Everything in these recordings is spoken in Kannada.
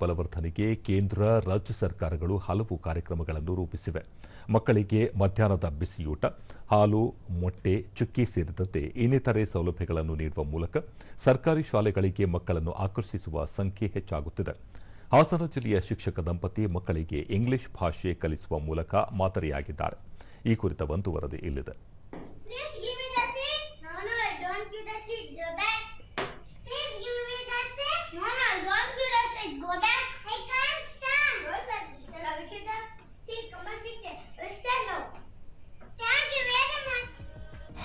ಬಲವರ್ಧನೆಗೆ ಕೇಂದ್ರ ರಾಜ್ಯ ಸರ್ಕಾರಗಳು ಹಲವು ಕಾರ್ಯಕ್ರಮಗಳನ್ನು ರೂಪಿಸಿವೆ. ಮಕ್ಕಳಿಗೆ ಮಧ್ಯಾಹ್ನದ ಬಿಸಿಯೂಟ, ಹಾಲು, ಮೊಟ್ಟೆ, ಚುಕ್ಕಿ ಸೇರಿದಂತೆ ಇನ್ನಿತರೆ ಸೌಲಭ್ಯಗಳನ್ನು ನೀಡುವ ಮೂಲಕ ಸರ್ಕಾರಿ ಶಾಲೆಗಳಿಗೆ ಮಕ್ಕಳನ್ನು ಆಕರ್ಷಿಸುವ ಸಂಖ್ಯೆ ಹೆಚ್ಚಾಗುತ್ತಿದೆ. ಹಾಸನ ಜಿಲ್ಲೆಯ ಶಿಕ್ಷಕ ದಂಪತಿ ಮಕ್ಕಳಿಗೆ ಇಂಗ್ಲಿಷ್ ಭಾಷೆ ಕಲಿಸುವ ಮೂಲಕ ಮಾದರಿಯಾಗಿದ್ದಾರೆ. ಈ ಕುರಿತ ಒಂದು ವರದಿ ಇಲ್ಲಿದೆ.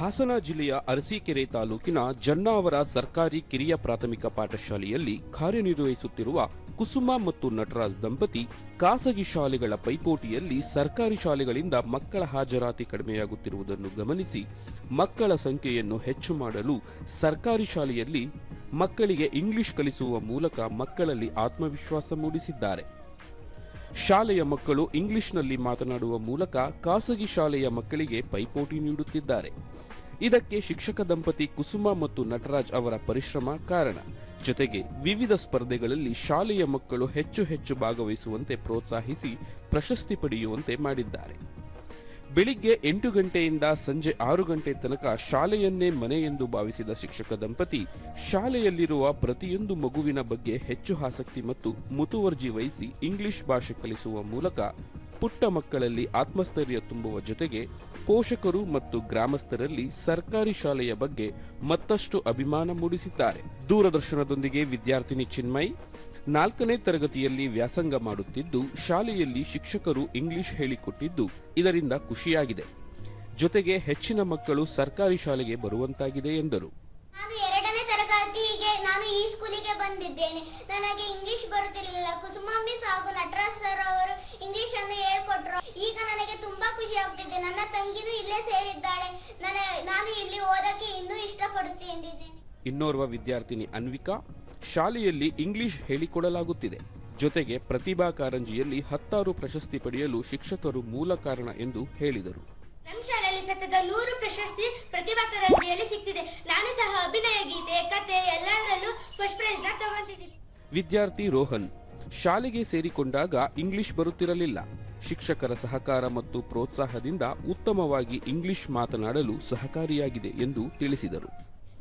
ಹಾಸನ ಜಿಲ್ಲೆಯ ಅರಸೀಕೆರೆ ತಾಲೂಕಿನ ಜನ್ನಾವರ ಸರ್ಕಾರಿ ಕಿರಿಯ ಪ್ರಾಥಮಿಕ ಪಾಠಶಾಲೆಯಲ್ಲಿ ಕಾರ್ಯನಿರ್ವಹಿಸುತ್ತಿರುವ ಕುಸುಮ ಮತ್ತು ನಟರಾಜ್ ದಂಪತಿ ಖಾಸಗಿ ಶಾಲೆಗಳ ಪೈಪೋಟಿಯಲ್ಲಿ ಸರ್ಕಾರಿ ಶಾಲೆಗಳಿಂದ ಮಕ್ಕಳ ಹಾಜರಾತಿ ಕಡಿಮೆಯಾಗುತ್ತಿರುವುದನ್ನು ಗಮನಿಸಿ ಮಕ್ಕಳ ಸಂಖ್ಯೆಯನ್ನು ಹೆಚ್ಚು ಮಾಡಲು ಸರ್ಕಾರಿ ಶಾಲೆಯಲ್ಲಿ ಮಕ್ಕಳಿಗೆ ಇಂಗ್ಲಿಷ್ ಕಲಿಸುವ ಮೂಲಕ ಮಕ್ಕಳಲ್ಲಿ ಆತ್ಮವಿಶ್ವಾಸ ಮೂಡಿಸಿದ್ದಾರೆ. ಶಾಲೆಯ ಮಕ್ಕಳು ಇಂಗ್ಲಿಷ್ನಲ್ಲಿ ಮಾತನಾಡುವ ಮೂಲಕ ಖಾಸಗಿ ಶಾಲೆಯ ಮಕ್ಕಳಿಗೆ ಪೈಪೋಟಿ ನೀಡುತ್ತಿದ್ದಾರೆ. ಇದಕ್ಕೆ ಶಿಕ್ಷಕ ದಂಪತಿ ಕುಸುಮ ಮತ್ತು ನಟರಾಜ್ ಅವರ ಪರಿಶ್ರಮ ಕಾರಣ. ಜೊತೆಗೆ ವಿವಿಧ ಸ್ಪರ್ಧೆಗಳಲ್ಲಿ ಶಾಲೆಯ ಮಕ್ಕಳು ಹೆಚ್ಚು ಭಾಗವಹಿಸುವಂತೆ ಪ್ರೋತ್ಸಾಹಿಸಿ ಪ್ರಶಸ್ತಿ ಪಡೆಯುವಂತೆ ಮಾಡಿದ್ದಾರೆ. ಬೆಳಿಗ್ಗೆ 8 ಗಂಟೆಯಿಂದ ಸಂಜೆ 6 ಗಂಟೆ ತನಕ ಶಾಲೆಯನ್ನೇ ಮನೆ ಎಂದು ಭಾವಿಸಿದ ಶಿಕ್ಷಕ ದಂಪತಿ ಶಾಲೆಯಲ್ಲಿರುವ ಪ್ರತಿಯೊಂದು ಮಗುವಿನ ಬಗ್ಗೆ ಹೆಚ್ಚು ಆಸಕ್ತಿ ಮತ್ತು ಮುತುವರ್ಜಿ ವಹಿಸಿ ಇಂಗ್ಲಿಷ್ ಭಾಷೆ ಕಲಿಸುವ ಮೂಲಕ ಪುಟ್ಟ ಮಕ್ಕಳಲ್ಲಿ ಆತ್ಮಸ್ಥೈರ್ಯ ತುಂಬುವ ಜೊತೆಗೆ ಪೋಷಕರು ಮತ್ತು ಗ್ರಾಮಸ್ಥರಲ್ಲಿ ಸರ್ಕಾರಿ ಶಾಲೆಯ ಬಗ್ಗೆ ಮತ್ತಷ್ಟು ಅಭಿಮಾನ ಮೂಡಿಸಿದ್ದಾರೆ. ದೂರದರ್ಶನದೊಂದಿಗೆ ವಿದ್ಯಾರ್ಥಿನಿ ಚಿನ್ಮಯ್ 4ನೇ ತರಗತಿಯಲ್ಲಿ ವ್ಯಾಸಂಗ ಮಾಡುತ್ತಿದ್ದು ಶಾಲೆಯಲ್ಲಿ ಶಿಕ್ಷಕರು ಇಂಗ್ಲಿಷ್ ಹೇಳಿಕೊಟ್ಟಿದ್ದು ಇದರಿಂದ ಖುಷಿಯಾಗಿದೆ. ಜೊತೆಗೆ ಹೆಚ್ಚಿನ ಮಕ್ಕಳು ಸರ್ಕಾರಿ ಶಾಲೆಗೆ ಬರುವಂತಾಗಿದೆ ಎಂದರು. ನಾನು 2ನೇ ತರಗತಿಗೆ ನಾನು ಈ ಸ್ಕೂಲಿಗೆ ಬಂದಿದ್ದೇನೆ. ನನಗೆ ಇಂಗ್ಲಿಷ್ ಬರುತ್ತಿರಲಿಲ್ಲ. ಕುಸುಮ ಮಿಸ್ ಹಾಗೂ ನಟರಾಜ್ ಸರ್ ಅವರು ಇಂಗ್ಲಿಷ್ ಅನ್ನು ಹೇಳಿಕೊಟ್ರು. ಈಗ ನನಗೆ ತುಂಬಾ ಖುಷಿ ಆಗ್ತಿದೆ. ನನ್ನ ತಂಗಿನೂ ಇಲ್ಲೇ ಸೇರಿದ್ದಾಳೆ. ನಾನು ಇಲ್ಲಿ ಓದಕ್ಕೆ ಇನ್ನೂ ಇಷ್ಟಪಡುತ್ತೇನೆ. ಇನ್ನೋರ್ವ ವಿದ್ಯಾರ್ಥಿನಿ ಅನ್ವಿಕಾ ಶಾಲೆಯಲ್ಲಿ ಇಂಗ್ಲಿಷ್ ಹೇಳಿಕೊಡಲಾಗುತ್ತಿದೆ. ಜೊತೆಗೆ ಪ್ರತಿಭಾ ಕಾರಂಜಿಯಲ್ಲಿ 10 ಪ್ರಶಸ್ತಿ ಪಡೆಯಲು ಶಿಕ್ಷಕರು ಮೂಲ ಕಾರಣ ಎಂದು ಹೇಳಿದರು. ನಮ್ಮ ಶಾಲೆಯಲ್ಲಿ ಸತತ 100 ಪ್ರಶಸ್ತಿ ಪ್ರತಿಭಾ ಕಾರಂಜಿಯಲ್ಲಿ ಸಿಕ್ತಿದೆ. ನಾನು ಸಹ ಅಭಿನಯ, ಗೀತೆ, ಕತೆ ಎಲ್ಲದರಲ್ಲೂ ಫಸ್ಟ್ ಪ್ರೈಸ್ ನ ತಗೊಂಡಿದ್ದೀನಿ. ವಿದ್ಯಾರ್ಥಿ ರೋಹನ್ ಶಾಲೆಗೆ ಸೇರಿಕೊಂಡಾಗ ಇಂಗ್ಲಿಷ್ ಬರುತ್ತಿರಲಿಲ್ಲ. ಶಿಕ್ಷಕರ ಸಹಕಾರ ಮತ್ತು ಪ್ರೋತ್ಸಾಹದಿಂದ ಉತ್ತಮವಾಗಿ ಇಂಗ್ಲಿಷ್ ಮಾತನಾಡಲು ಸಹಕಾರಿಯಾಗಿದೆ ಎಂದು ತಿಳಿಸಿದರು.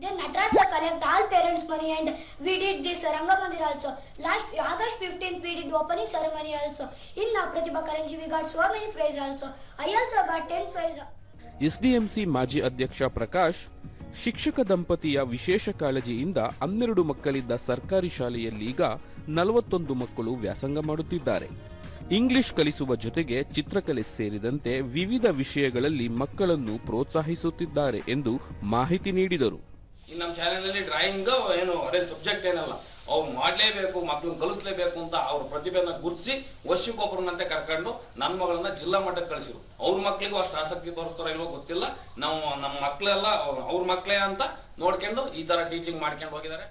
Then Nataraj sir collect all parents' money and we did this Rangamandira also. Last August 15th we did opening ceremony also. In Pratibha Karanji we got so many prizes also. I also got 10 prizes. SDMC ಮಾಜಿ ಅಧ್ಯಕ್ಷ ಪ್ರಕಾಶ್ ಶಿಕ್ಷಕ ದಂಪತಿಯ ವಿಶೇಷ ಕಾಳಜಿಯಿಂದ 12 ಮಕ್ಕಳಿದ್ದ ಸರ್ಕಾರಿ ಶಾಲೆಯಲ್ಲಿ ಈಗ 41 ಮಕ್ಕಳು ವ್ಯಾಸಂಗ ಮಾಡುತ್ತಿದ್ದಾರೆ. ಇಂಗ್ಲಿಷ್ ಕಲಿಸುವ ಜೊತೆಗೆ ಚಿತ್ರಕಲೆ ಸೇರಿದಂತೆ ವಿವಿಧ ವಿಷಯಗಳಲ್ಲಿ ಮಕ್ಕಳನ್ನು ಪ್ರೋತ್ಸಾಹಿಸುತ್ತಿದ್ದಾರೆ ಎಂದು ಮಾಹಿತಿ ನೀಡಿದರು. ನಮ್ಮ ಶಾಲೆಯಲ್ಲಿ ಡ್ರಾಯಿಂಗ್ ಏನು ಅದೇ ಸಬ್ಜೆಕ್ಟ್ ಏನಲ್ಲ, ಅವ್ರು ಮಾಡಲೇಬೇಕು, ಮಕ್ಕಳನ್ನ ಕಲಿಸ್ಲೇಬೇಕು ಅಂತ ಅವ್ರ ಪ್ರತಿಭೆನ ಗುರುತಿಸಿ ವರ್ಷಕ್ಕೊಬ್ಬರನ್ನಂತೆ ಕರ್ಕೊಂಡು ನನ್ನ ಮಗಳನ್ನ ಜಿಲ್ಲಾ ಮಟ್ಟಕ್ಕೆ ಕಳಿಸಿರು. ಅವ್ರ ಮಕ್ಕಳಿಗೂ ಅಷ್ಟು ಆಸಕ್ತಿ ತೋರಿಸ್ತಾರೋ ಇಲ್ವೋ ಗೊತ್ತಿಲ್ಲ. ನಮ್ಮ ಮಕ್ಕಳೆಲ್ಲ ಅವ್ರ ಮಕ್ಕಳೇ ಅಂತ ನೋಡ್ಕೊಂಡು ಈ ತರ ಟೀಚಿಂಗ್ ಮಾಡ್ಕೊಂಡು ಹೋಗಿದ್ದಾರೆ.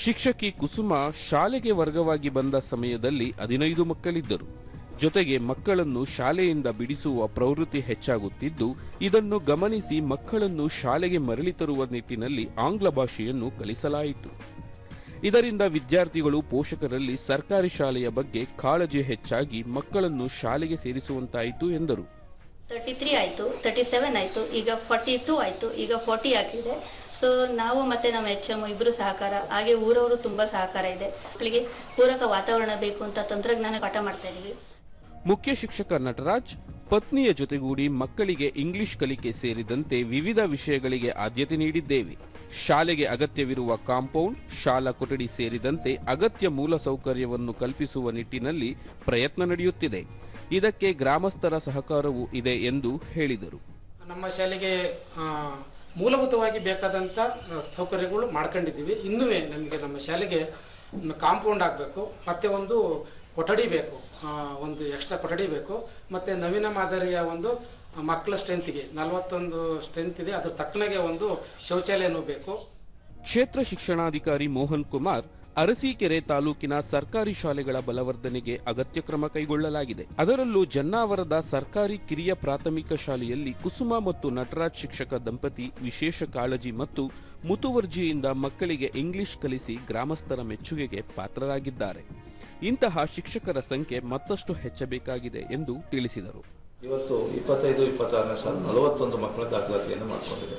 ಶಿಕ್ಷಕಿ ಕುಸುಮ ಶಾಲೆಗೆ ವರ್ಗವಾಗಿ ಬಂದ ಸಮಯದಲ್ಲಿ 15 ಮಕ್ಕಳಿದ್ದರು. ಜೊತೆಗೆ ಮಕ್ಕಳನ್ನು ಶಾಲೆಯಿಂದ ಬಿಡಿಸುವ ಪ್ರವೃತ್ತಿ ಹೆಚ್ಚಾಗುತ್ತಿದ್ದು ಇದನ್ನು ಗಮನಿಸಿ ಮಕ್ಕಳನ್ನು ಶಾಲೆಗೆ ಮರಳಿ ತರುವ ನಿಟ್ಟಿನಲ್ಲಿ ಆಂಗ್ಲ ಭಾಷೆಯನ್ನು ಕಲಿಸಲಾಯಿತು. ಇದರಿಂದ ವಿದ್ಯಾರ್ಥಿಗಳು ಪೋಷಕರಲ್ಲಿ ಸರ್ಕಾರಿ ಶಾಲೆಯ ಬಗ್ಗೆ ಕಾಳಜಿ ಹೆಚ್ಚಾಗಿ ಮಕ್ಕಳನ್ನು ಶಾಲೆಗೆ ಸೇರಿಸುವಂತಾಯಿತು ಎಂದರು. 33 ಆಯಿತು, 37 ಆಯಿತು, ಈಗ 42 ಆಯಿತು, ಈಗ 40 ಆಗಿದೆ. ಸೊ ನಾವು ಮತ್ತು ನಮ್ಮ HM ಇಬ್ಬರು ಸಹಕಾರ, ಹಾಗೆ ಊರವರು ತುಂಬ ಸಹಕಾರ ಇದೆ. ಮಕ್ಕಳಿಗೆ ಪೂರಕ ವಾತಾವರಣ ಬೇಕು ಅಂತ ತಂತ್ರಜ್ಞಾನ ಪಾಠ ಮಾಡ್ತಾ ಇದ್ದೀವಿ. ಮುಖ್ಯ ಶಿಕ್ಷಕ ನಟರಾಜ್ ಪತ್ನಿಯ ಜೊತೆಗೂಡಿ ಮಕ್ಕಳಿಗೆ ಇಂಗ್ಲಿಷ್ ಕಲಿಕೆ ಸೇರಿದಂತೆ ವಿವಿಧ ವಿಷಯಗಳಿಗೆ ಆದ್ಯತೆ ನೀಡಿದ್ದೇವೆ. ಶಾಲೆಗೆ ಅಗತ್ಯವಿರುವ ಕಾಂಪೌಂಡ್, ಶಾಲಾ ಕೊಠಡಿ ಸೇರಿದಂತೆ ಅಗತ್ಯ ಮೂಲಸೌಕರ್ಯವನ್ನು ಕಲ್ಪಿಸುವ ನಿಟ್ಟಿನಲ್ಲಿ ಪ್ರಯತ್ನ ನಡೆಯುತ್ತಿದೆ. ಇದಕ್ಕೆ ಗ್ರಾಮಸ್ಥರ ಸಹಕಾರವೂ ಇದೆ ಎಂದು ಹೇಳಿದರು. ನಮ್ಮ ಶಾಲೆಗೆ ಮೂಲಭೂತವಾಗಿ ಬೇಕಾದಂಥ ಸೌಕರ್ಯಗಳು ಮಾಡ್ಕೊಂಡಿದ್ದೀವಿ. ಇನ್ನೂ ನಮಗೆ ನಮ್ಮ ಶಾಲೆಗೆ ಕಾಂಪೌಂಡ್ ಆಗಬೇಕು, ಮತ್ತು ಒಂದು ಕೊಠಡಿ ಬೇಕು, ಒಂದು ಎಕ್ಸ್ಟ್ರಾ ಕೊಠಡಿ ಬೇಕು, ಮತ್ತು ನವೀನ ಮಾದರಿಯ ಒಂದು ಮಕ್ಕಳ ಸ್ಟ್ರೆಂತ್ಗೆ 41 ಸ್ಟ್ರೆಂತ್ ಇದೆ, ಅದ್ರ ತಕ್ಕನಾಗೆ ಒಂದು ಶೌಚಾಲಯನೂ ಬೇಕು. ಕ್ಷೇತ್ರ ಶಿಕ್ಷಣಾಧಿಕಾರಿ ಮೋಹನ್ ಕುಮಾರ್ ಅರಸೀಕೆರೆ ತಾಲೂಕಿನ ಸರ್ಕಾರಿ ಶಾಲೆಗಳ ಬಲವರ್ಧನೆಗೆ ಅಗತ್ಯ ಕ್ರಮ ಕೈಗೊಳ್ಳಲಾಗಿದೆ. ಅದರಲ್ಲೂ ಜನ್ನಾವರದ ಸರ್ಕಾರಿ ಕಿರಿಯ ಪ್ರಾಥಮಿಕ ಶಾಲೆಯಲ್ಲಿ ಕುಸುಮ ಮತ್ತು ನಟರಾಜ್ ಶಿಕ್ಷಕ ದಂಪತಿ ವಿಶೇಷ ಕಾಳಜಿ ಮತ್ತು ಮುತುವರ್ಜಿಯಿಂದ ಮಕ್ಕಳಿಗೆ ಇಂಗ್ಲಿಷ್ ಕಲಿಸಿ ಗ್ರಾಮಸ್ಥರ ಮೆಚ್ಚುಗೆಗೆ ಪಾತ್ರರಾಗಿದ್ದಾರೆ. ಇಂತಹ ಶಿಕ್ಷಕರ ಸಂಖ್ಯೆ ಮತ್ತಷ್ಟು ಹೆಚ್ಚಬೇಕಾಗಿದೆ ಎಂದು ತಿಳಿಸಿದರು. ಇವತ್ತು 25-26ನೇ ಸಾಲ 41 ಮಕ್ಕಳ ದಾಖಲಾತಿಯನ್ನು ಮಾಡಿಕೊಂಡಿದೆ.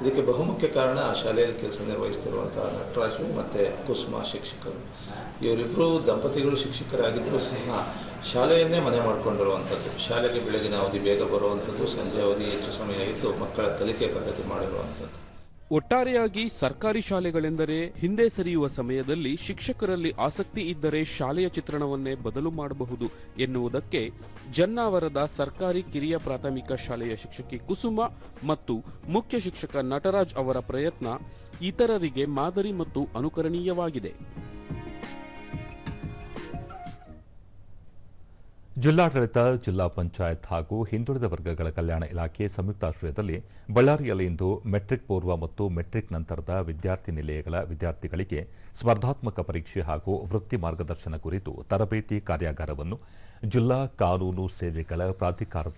ಇದಕ್ಕೆ ಬಹುಮುಖ್ಯ ಕಾರಣ ಆ ಶಾಲೆಯಲ್ಲಿ ಕೆಲಸ ನಿರ್ವಹಿಸ್ತಿರುವಂತಹ ನಟರಾಜು ಮತ್ತು ಕುಸುಮ ಶಿಕ್ಷಕರು. ಇವರಿಬ್ಬರು ದಂಪತಿಗಳು ಶಿಕ್ಷಕರಾಗಿದ್ದರೂ ಸಹ ಶಾಲೆಯನ್ನೇ ಮನೆ ಮಾಡಿಕೊಂಡಿರುವಂಥದ್ದು. ಶಾಲೆಗೆ ಬೆಳಗಿನ ಅವಧಿ ಬೇಗ ಬರುವಂಥದ್ದು, ಸಂಜೆ ಅವಧಿ ಹೆಚ್ಚು ಸಮಯ ಇದ್ದು ಮಕ್ಕಳ ಕಲಿಕೆ ಪ್ರಗತಿ ಮಾಡಿರುವಂಥದ್ದು. ಒಟ್ಟಾರೆಯಾಗಿ ಸರ್ಕಾರಿ ಶಾಲೆಗಳೆಂದರೆ ಹಿಂದೆ ಸರಿಯುವ ಸಮಯದಲ್ಲಿ ಶಿಕ್ಷಕರಲ್ಲಿ ಆಸಕ್ತಿ ಇದ್ದರೆ ಶಾಲೆಯ ಚಿತ್ರಣವನ್ನೇ ಬದಲು ಮಾಡಬಹುದು ಎನ್ನುವುದಕ್ಕೆ ಜನ್ನಾವರದ ಸರ್ಕಾರಿ ಕಿರಿಯ ಪ್ರಾಥಮಿಕ ಶಾಲೆಯ ಶಿಕ್ಷಕಿ ಕುಸುಮ ಮತ್ತು ಮುಖ್ಯ ಶಿಕ್ಷಕ ನಟರಾಜ್ ಅವರ ಪ್ರಯತ್ನ ಇತರರಿಗೆ ಮಾದರಿ ಮತ್ತು ಅನುಕರಣೀಯವಾಗಿದೆ. ಜಿಲ್ಲಾಡಳಿತ, ಜಿಲ್ಲಾ ಪಂಚಾಯತ್ ಹಾಗೂ ಹಿಂದುಳಿದ ವರ್ಗಗಳ ಕಲ್ಯಾಣ ಇಲಾಖೆ ಸಂಯುಕ್ತಾಶ್ರಯದಲ್ಲಿ ಬಳ್ಳಾರಿಯಲ್ಲಿ ಇಂದು ಮೆಟ್ರಿಕ್ ಪೂರ್ವ ಮತ್ತು ಮೆಟ್ರಿಕ್ ನಂತರದ ವಿದ್ಯಾರ್ಥಿ ನಿಲಯಗಳ ವಿದ್ಯಾರ್ಥಿಗಳಿಗೆ ಸ್ಪರ್ಧಾತ್ಮಕ ಪರೀಕ್ಷೆ ಹಾಗೂ ವೃತ್ತಿ ಮಾರ್ಗದರ್ಶನ ಕುರಿತು ತರಬೇತಿ ಕಾರ್ಯಾಗಾರವನ್ನು ಜಿಲ್ಲಾ ಕಾನೂನು ಸೇವೆಗಳ ಪ್ರಾಧಿಕಾರದ